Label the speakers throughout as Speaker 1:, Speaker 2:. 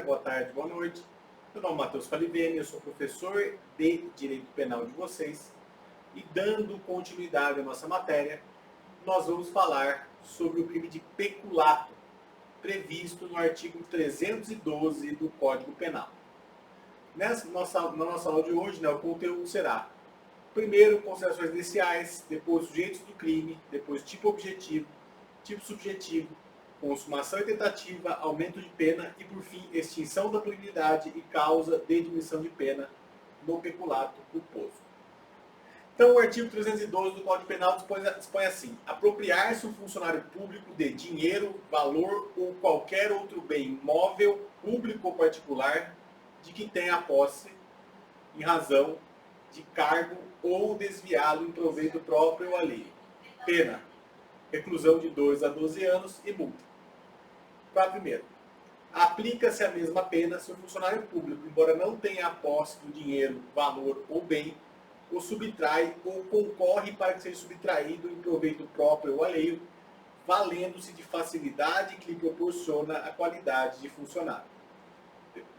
Speaker 1: boa tarde, boa noite. Meu nome é Matheus Falivene, eu sou professor de Direito Penal de vocês. E dando continuidade à nossa matéria, nós vamos falar sobre o crime de peculato, previsto no artigo 312 do Código Penal. Na nossa aula de hoje, o conteúdo será, primeiro, considerações iniciais, depois, sujeitos do crime, depois, tipo objetivo, tipo subjetivo, consumação e tentativa, aumento de pena e, por fim, extinção da punibilidade e causa de diminuição de pena no peculato culposo. Então, o artigo 312 do Código Penal dispõe assim: apropriar-se um funcionário público de dinheiro, valor ou qualquer outro bem móvel, público ou particular, de que tenha a posse, em razão de cargo ou desviá-lo em proveito próprio ou alheio. Pena: reclusão de 2 a 12 anos e multa. Para primeiro, aplica-se a mesma pena se o funcionário público, embora não tenha a posse do dinheiro, valor ou bem, o subtrai ou concorre para que seja subtraído em proveito próprio ou alheio, valendo-se de facilidade que lhe proporciona a qualidade de funcionário.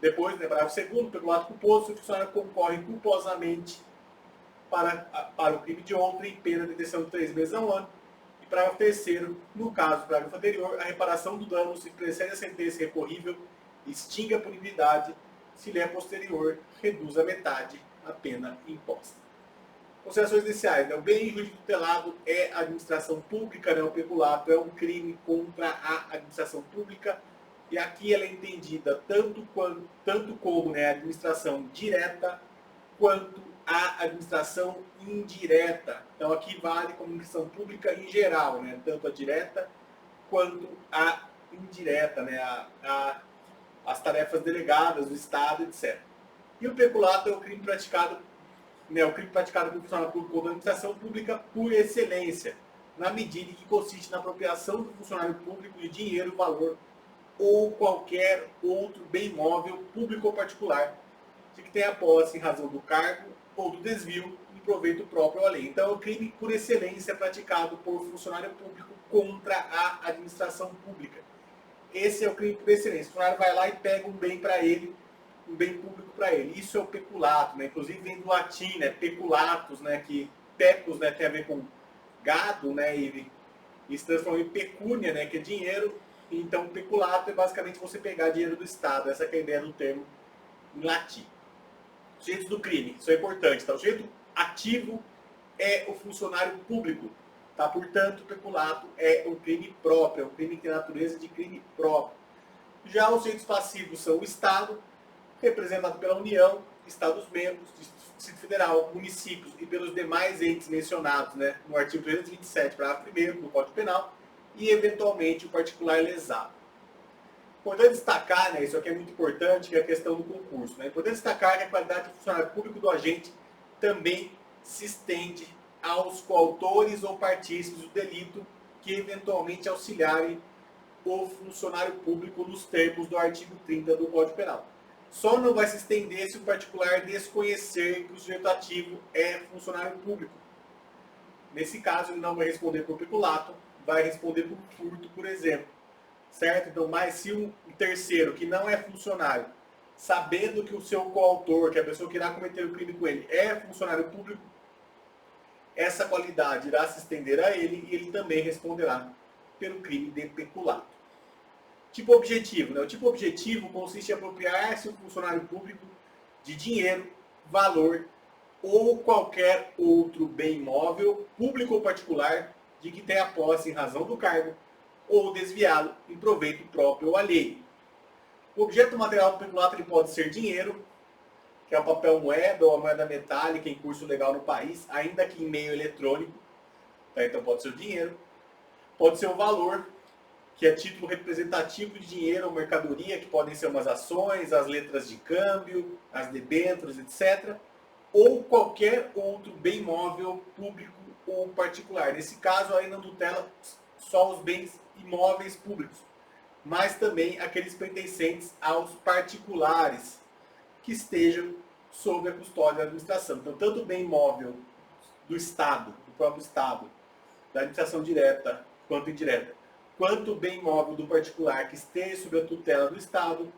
Speaker 1: Depois, parágrafo segundo, peculato culposo, se o funcionário concorre culposamente para o crime de ontem, pena de detenção de 3 meses a 1 ano. E parágrafo terceiro, no caso do parágrafo anterior, a reparação do dano se precede a sentença recorrível, extingue a punibilidade, se lhe é posterior, reduz a metade a pena imposta. Considerações iniciais. O bem jurídico tutelado é a administração pública, o peculato é um crime contra a administração pública, e aqui ela é entendida tanto como a administração direta, quanto a administração indireta. Então aqui vale como administração pública em geral, tanto a direta quanto a indireta, as tarefas delegadas do Estado, etc. E o peculato é o crime praticado pelo funcionário público ou da administração pública por excelência, na medida em que consiste na apropriação do funcionário público de dinheiro, valor ou qualquer outro bem móvel, público ou particular, de que tenha posse em razão do cargo ou do desvio em proveito próprio ou alheio. Então é o crime por excelência praticado por funcionário público contra a administração pública. Esse é o crime por excelência. O funcionário vai lá e pega um bem para ele, um bem público para ele. Isso é o peculato, inclusive vem do latim, peculatus, que pecus, tem a ver com gado, e se transforma em pecúnia, que é dinheiro. Então, peculato é basicamente você pegar dinheiro do Estado. Essa é a ideia do termo em latim. Sujeitos do crime, isso é importante. Tá? O sujeito ativo é o funcionário público. Tá? Portanto, o peculato é um crime próprio, é um crime que tem natureza de crime próprio. Já os sujeitos passivos são o Estado, representado pela União, Estados-membros, Distrito Federal, municípios e pelos demais entes mencionados no artigo 327, parágrafo 1º do Código Penal, e eventualmente o particular lesado. Importante destacar, isso aqui é muito importante, que é a questão do concurso. É importante destacar que a qualidade de funcionário público do agente também se estende aos coautores ou partícipes do delito que eventualmente auxiliarem o funcionário público nos termos do artigo 30 do Código Penal. Só não vai se estender se o particular desconhecer que o sujeito ativo é funcionário público. Nesse caso, ele não vai responder por peculato, vai responder por furto, por exemplo. Certo? Então, mas se um terceiro que não é funcionário, sabendo que o seu coautor, que é a pessoa que irá cometer o crime com ele, é funcionário público, essa qualidade irá se estender a ele e ele também responderá pelo crime de peculato. Tipo objetivo. O tipo objetivo consiste em apropriar-se o funcionário público de dinheiro, valor ou qualquer outro bem móvel, público ou particular, de que tenha posse em razão do cargo, ou desviá-lo em proveito próprio ou alheio. O objeto material do peculato ele pode ser dinheiro, que é o papel moeda ou a moeda metálica em curso legal no país, ainda que em meio eletrônico. Tá? Então pode ser o dinheiro. Pode ser o valor, que é título representativo de dinheiro ou mercadoria, que podem ser umas ações, as letras de câmbio, as debêntures, etc. Ou qualquer outro bem móvel, público ou particular. Nesse caso, aí não tutela só os bens imóveis públicos, mas também aqueles pertencentes aos particulares que estejam sob a custódia da administração. Então, tanto o bem imóvel do Estado, do próprio Estado, da administração direta quanto indireta, quanto o bem imóvel do particular que esteja sob a tutela do Estado,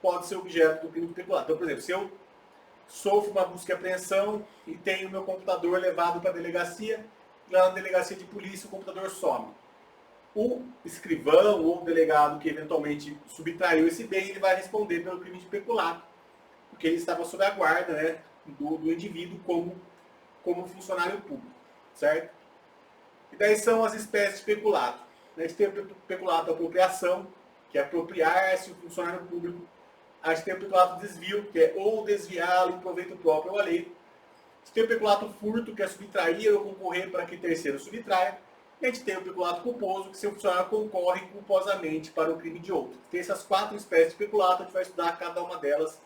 Speaker 1: pode ser objeto do crime de peculato. Então, por exemplo, se eu sofro uma busca e apreensão e tenho meu computador levado para a delegacia, e lá na delegacia de polícia o computador some. O escrivão ou o delegado que eventualmente subtraiu esse bem, ele vai responder pelo crime de peculato, porque ele estava sob a guarda, né, do indivíduo como funcionário público, certo? E daí são as espécies de peculato. A gente tem o peculato apropriação, que é apropriar-se o funcionário público. A gente tem o peculato desvio, que é ou desviá-lo em proveito próprio ou alheio. A gente tem o peculato furto, que é subtrair ou concorrer para que terceiro subtraia. E a gente tem o peculato culposo, que seu funcionário concorre culposamente para o crime de outro. Tem essas 4 espécies de peculato, a gente vai estudar cada uma delas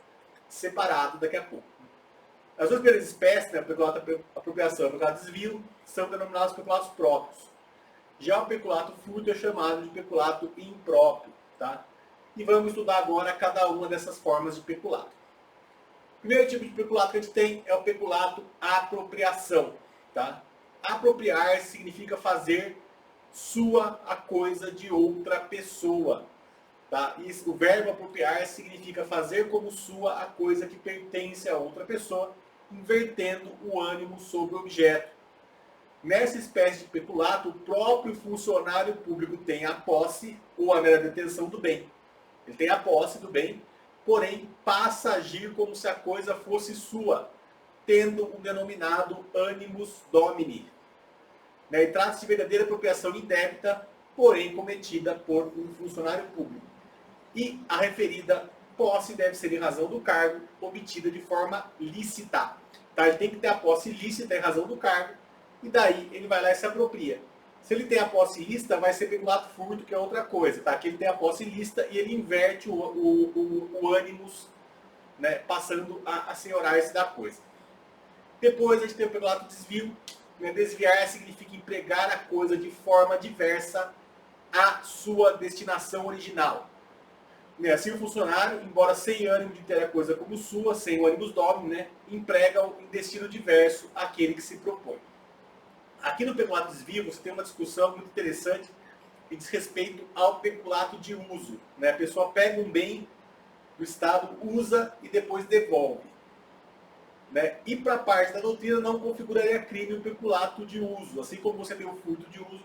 Speaker 1: separado daqui a pouco. As 2 primeiras espécies, né, o peculato apropriação e o peculato desvio, são denominados peculatos próprios. Já o peculato furto é chamado de peculato impróprio. Tá? E vamos estudar agora cada uma dessas formas de peculato. O primeiro tipo de peculato que a gente tem é o peculato apropriação. Tá? Apropriar significa fazer sua a coisa de outra pessoa. Tá? E o verbo apropriar significa fazer como sua a coisa que pertence a outra pessoa, invertendo o ânimo sobre o objeto. Nessa espécie de peculato, o próprio funcionário público tem a posse ou a mera detenção do bem. Ele tem a posse do bem, porém passa a agir como se a coisa fosse sua, tendo o denominado animus domini. E trata-se de verdadeira apropriação indébita, porém cometida por um funcionário público. E a referida posse deve ser em razão do cargo, obtida de forma lícita. Tá? Ele tem que ter a posse lícita em razão do cargo, e daí ele vai lá e se apropria. Se ele tem a posse lícita, vai ser peculato furto, que é outra coisa. Tá? Que ele tem a posse lícita e ele inverte o ânimos, né, passando a senhorar-se da coisa. Depois a gente tem o peculato desvio. Desviar significa empregar a coisa de forma diversa à sua destinação original. Assim o funcionário, embora sem ânimo de ter a coisa como sua, sem o ânimos domini, né, emprega-o em destino diverso àquele que se propõe. Aqui no peculato desvio você tem uma discussão muito interessante que diz respeito ao peculato de uso. Né? A pessoa pega um bem do Estado, usa e depois devolve. Né? E para a parte da doutrina não configuraria crime o peculato de uso. Assim como você tem o furto de uso,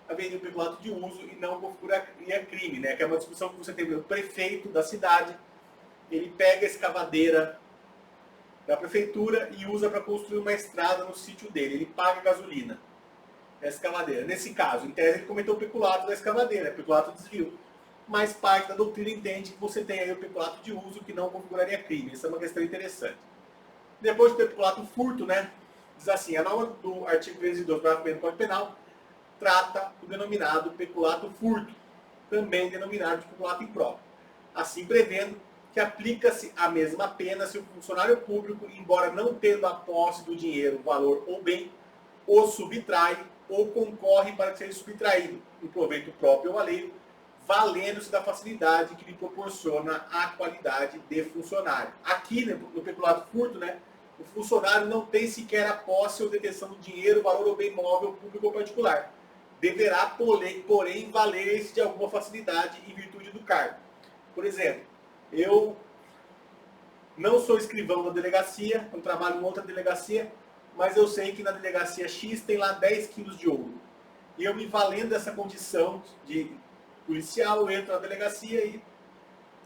Speaker 1: haveria o peculato de uso e não configuraria crime. Né? Que é uma discussão que você tem o prefeito da cidade, ele pega a escavadeira da prefeitura e usa para construir uma estrada no sítio dele. Ele paga gasolina da escavadeira. Nesse caso, em tese, ele cometeu o peculato da escavadeira, peculato desvio. Mas parte da doutrina entende que você tem aí o peculato de uso que não configuraria crime. Essa é uma questão interessante. Depois do peculato furto, né, diz assim, a norma do artigo 302 do Código Penal trata do denominado peculato furto, também denominado de peculato impróprio. Assim prevendo que aplica-se a mesma pena se o funcionário público, embora não tendo a posse do dinheiro, valor ou bem, o subtrai ou concorre para que seja subtraído, em proveito próprio ou alheio, valendo-se da facilidade que lhe proporciona a qualidade de funcionário. Aqui, né, no peculato furto, né, o funcionário não tem sequer a posse ou detenção do dinheiro, valor ou bem móvel, público ou particular. Deverá, porém, valer-se de alguma facilidade em virtude do cargo. Por exemplo, eu não sou escrivão da delegacia, eu trabalho em outra delegacia, mas eu sei que na delegacia X tem lá 10 quilos de ouro. E eu me valendo dessa condição de policial, eu entro na delegacia e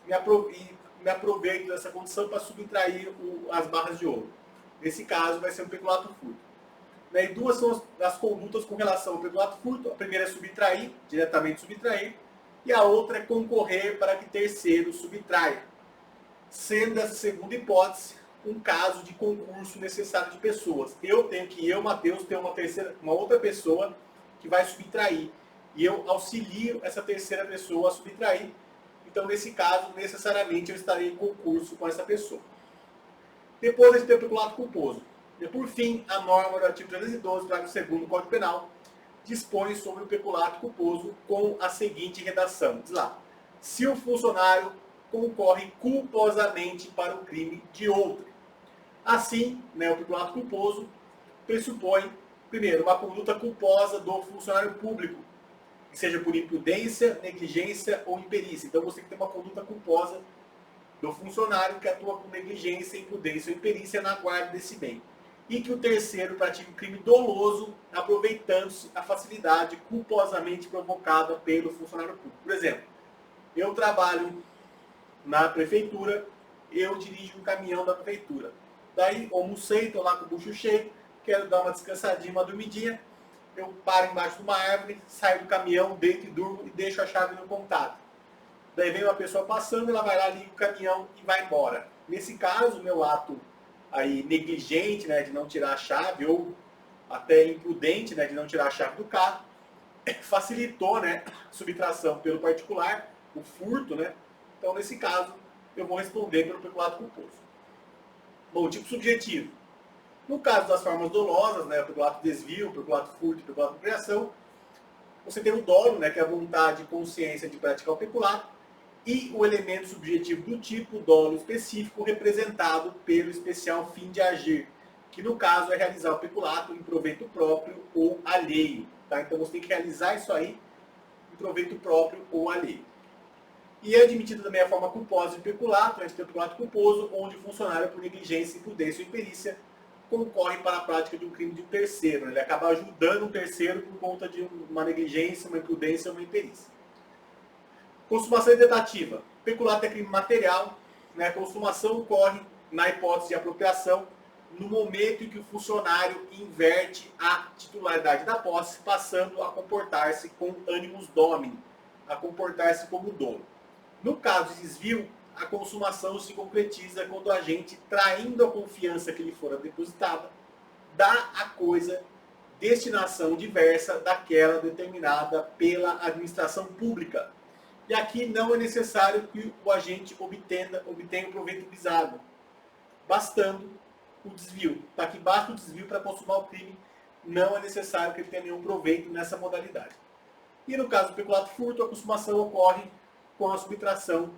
Speaker 1: me aproveito dessa condição para subtrair as barras de ouro. Nesse caso, vai ser um peculato furto. E 2 são as condutas com relação ao peculato furto. A primeira é subtrair, diretamente subtrair, e a outra é concorrer para que terceiro subtraia. Sendo essa segunda hipótese um caso de concurso necessário de pessoas. Eu, Matheus, tenho uma outra pessoa que vai subtrair. E eu auxilio essa terceira pessoa a subtrair. Então, nesse caso, necessariamente eu estarei em concurso com essa pessoa. Depois a gente tem o peculato culposo. E, por fim, a norma do artigo 312, parágrafo 2º do Código Penal, dispõe sobre o peculato culposo com a seguinte redação. Diz lá, se o funcionário concorre culposamente para o crime de outro. Assim, né, o peculato culposo pressupõe, primeiro, uma conduta culposa do funcionário público, que seja por imprudência, negligência ou imperícia. Então você tem que ter uma conduta culposa do funcionário que atua com negligência, imprudência ou imperícia na guarda desse bem. E que o terceiro pratique um crime doloso, aproveitando-se a facilidade culposamente provocada pelo funcionário público. Por exemplo, eu trabalho na prefeitura, eu dirijo um caminhão da prefeitura. Daí, almocei, estou lá com o bucho cheio, quero dar uma descansadinha, uma dormidinha, eu paro embaixo de uma árvore, saio do caminhão, deito e durmo e deixo a chave no contato. Daí vem uma pessoa passando, ela vai lá, liga o caminhão e vai embora. Nesse caso, o meu ato aí negligente, né, de não tirar a chave, ou até imprudente, né, de não tirar a chave do carro, facilitou, né, a subtração pelo particular, o furto, né. Então, nesse caso, eu vou responder pelo peculato culposo. Bom, tipo subjetivo. No caso das formas dolosas, né, o peculato desvio, o peculato furto e o peculato apropriação, você tem o dolo, né, que é a vontade e consciência de praticar o peculato, e o elemento subjetivo do tipo dolo específico representado pelo especial fim de agir, que no caso é realizar o peculato em proveito próprio ou alheio. Tá? Então você tem que realizar isso aí em proveito próprio ou alheio. E é admitida também a forma culposa de peculato, né, de peculato culposo, onde o funcionário, por negligência, imprudência ou imperícia, concorre para a prática de um crime de um terceiro. Ele acaba ajudando um terceiro por conta de uma negligência, uma imprudência ou uma imperícia. Consumação e tentativa. Peculato é crime material. Né? A consumação ocorre, na hipótese de apropriação, no momento em que o funcionário inverte a titularidade da posse, passando a comportar-se com animus domini, a comportar-se como dono. No caso de desvio, a consumação se concretiza quando o agente, traindo a confiança que lhe fora depositada, dá à coisa destinação diversa daquela determinada pela administração pública. E aqui não é necessário que o agente obtenha o proveito visado, bastando o desvio. Tá? Aqui basta o desvio para consumar o crime, não é necessário que ele tenha nenhum proveito nessa modalidade. E no caso do peculato furto, a consumação ocorre com a subtração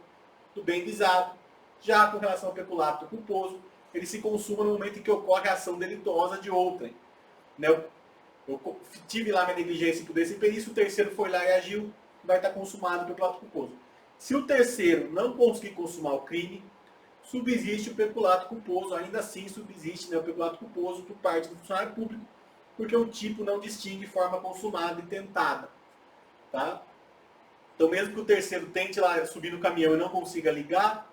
Speaker 1: do bem visado. Já com relação ao peculato culposo, ele se consuma no momento em que ocorre a ação delituosa de outrem. Né? Eu tive lá minha negligência, imprudência e imperícia, o terceiro foi lá e agiu, vai estar consumado o peculato culposo. Se o terceiro não conseguir consumar o crime, subsiste o peculato culposo, ainda assim subsiste, né, o peculato culposo por parte do funcionário público, porque o tipo não distingue forma consumada e tentada. Tá? Então, mesmo que o terceiro tente lá subir no caminhão e não consiga ligar,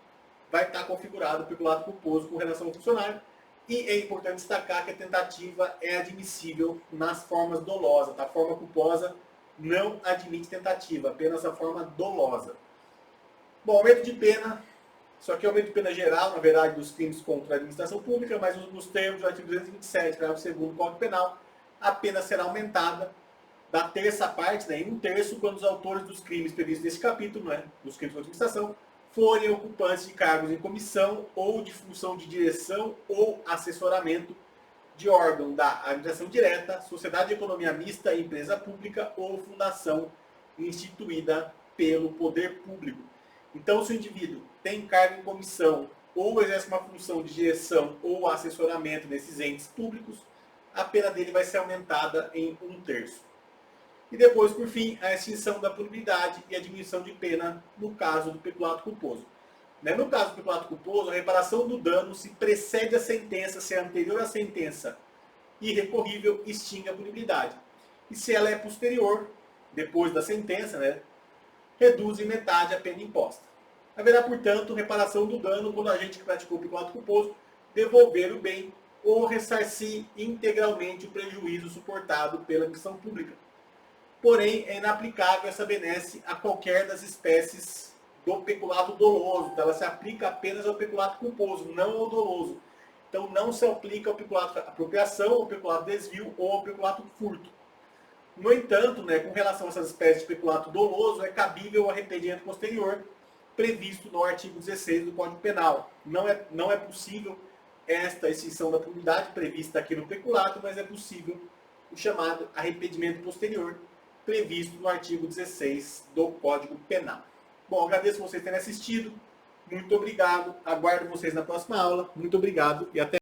Speaker 1: vai estar configurado o peculato culposo com relação ao funcionário. E é importante destacar que a tentativa é admissível nas formas dolosas. Tá? A forma culposa não admite tentativa, apenas a forma dolosa. Bom, aumento de pena. Isso aqui é aumento de pena geral, na verdade, dos crimes contra a administração pública, mas nos termos do artigo 227, parágrafo 2º do Código Penal, a pena será aumentada da terça parte, né, em 1/3, quando os autores dos crimes previstos nesse capítulo, né, dos crimes contra a administração, forem ocupantes de cargos em comissão ou de função de direção ou assessoramento de órgão da administração direta, sociedade de economia mista, empresa pública ou fundação instituída pelo poder público. Então, se o indivíduo tem cargo em comissão ou exerce uma função de direção ou assessoramento nesses entes públicos, a pena dele vai ser aumentada em 1/3. E depois, por fim, a extinção da punibilidade e a diminuição de pena no caso do peculato culposo. No caso do peculato culposo, a reparação do dano se precede a sentença, se é anterior à sentença irrecorrível, extingue a punibilidade. E se ela é posterior, depois da sentença, né, reduz em metade a pena imposta. Haverá, portanto, reparação do dano quando o agente que praticou o peculato culposo devolver o bem ou ressarcir integralmente o prejuízo suportado pela administração pública. Porém, é inaplicável essa benesse a qualquer das espécies do peculato doloso. Então, ela se aplica apenas ao peculato culposo, não ao doloso. Então, não se aplica ao peculato apropriação, ao peculato desvio ou ao peculato furto. No entanto, né, com relação a essas espécies de peculato doloso, é cabível o arrependimento posterior previsto no artigo 16 do Código Penal. Não é possível esta extinção da punibilidade prevista aqui no peculato, mas é possível o chamado arrependimento posterior previsto no artigo 16 do Código Penal. Bom, agradeço vocês terem assistido. Muito obrigado. Aguardo vocês na próxima aula. Muito obrigado e até